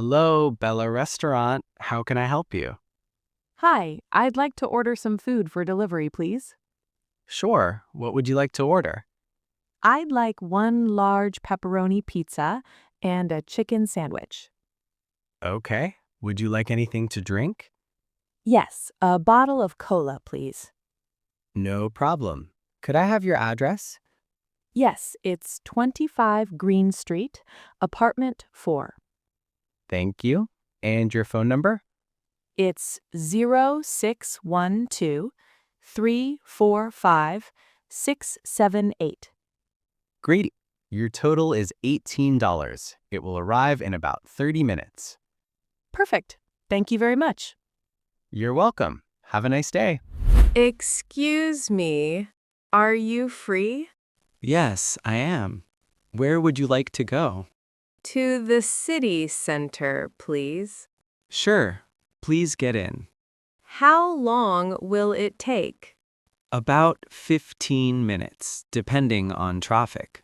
Hello, Bella Restaurant. How can I help you? Hi, I'd like to order some food for delivery, please. Sure. What would you like to order? I'd like one large pepperoni pizza and a chicken sandwich. Okay. Would you like anything to drink? Yes, a bottle of cola, please. No problem. Could I have your address? Yes, it's 25 Green Street, apartment 4. Thank you. And your phone number? It's 0612 345 678. Great. Your total is $18. It will arrive in about 30 minutes. Perfect. Thank you very much. You're welcome. Have a nice day. Excuse me, are you free? Yes, I am. Where would you like to go? To the city center, please. Sure, please get in. How long will it take? About 15 minutes, depending on traffic.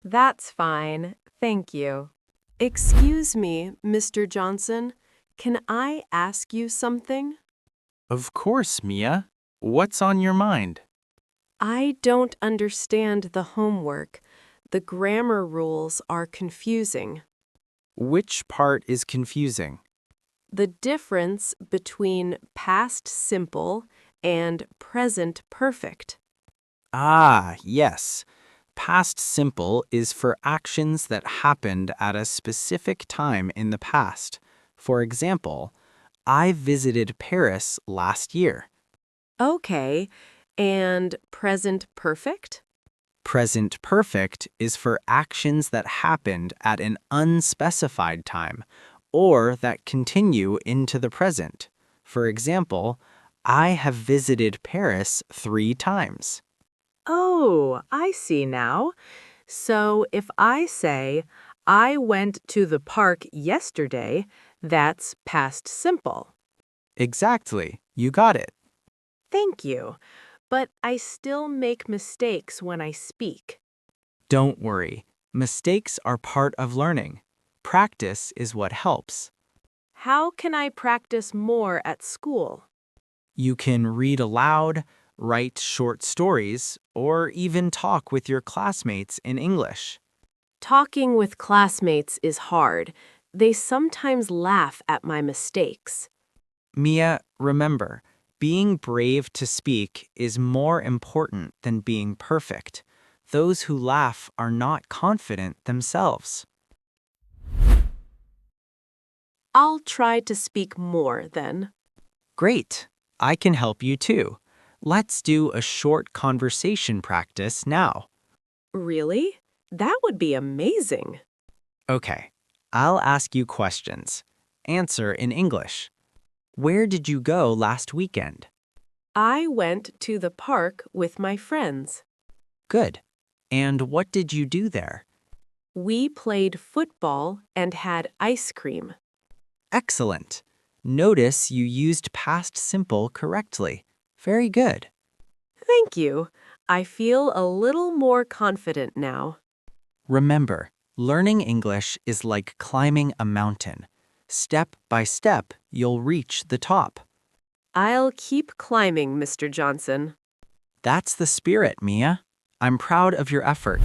That's fine, thank you. Excuse me, Mr. Johnson, can I ask you something? Of course, Mia. What's on your mind? I don't understand the homework. The grammar rules are confusing. Which part is confusing? The difference between past simple and present perfect. Ah, yes. Past simple is for actions that happened at a specific time in the past. For example, I visited Paris last year. Okay, and present perfect? Present perfect is for actions that happened at an unspecified time or that continue into the present. For example, I have visited Paris 3 times. Oh, I see now. So if I say, I went to the park yesterday, that's past simple. Exactly, you got it. Thank you. But I still make mistakes when I speak. Don't worry, mistakes are part of learning. Practice is what helps. How can I practice more at school? You can read aloud, write short stories, or even talk with your classmates in English. Talking with classmates is hard. They sometimes laugh at my mistakes. Mia, remember, being brave to speak is more important than being perfect. Those who laugh are not confident themselves. I'll try to speak more then. Great, I can help you too. Let's do a short conversation practice now. Really? That would be amazing. Okay, I'll ask you questions. Answer in English. Where did you go last weekend? I went to the park with my friends. Good. And what did you do there? We played football and had ice cream. Excellent. Notice you used past simple correctly. Very good. Thank you. I feel a little more confident now. Remember, learning English is like climbing a mountain. Step by step, you'll reach the top. I'll keep climbing, Mr. Johnson. That's the spirit, Mia. I'm proud of your effort.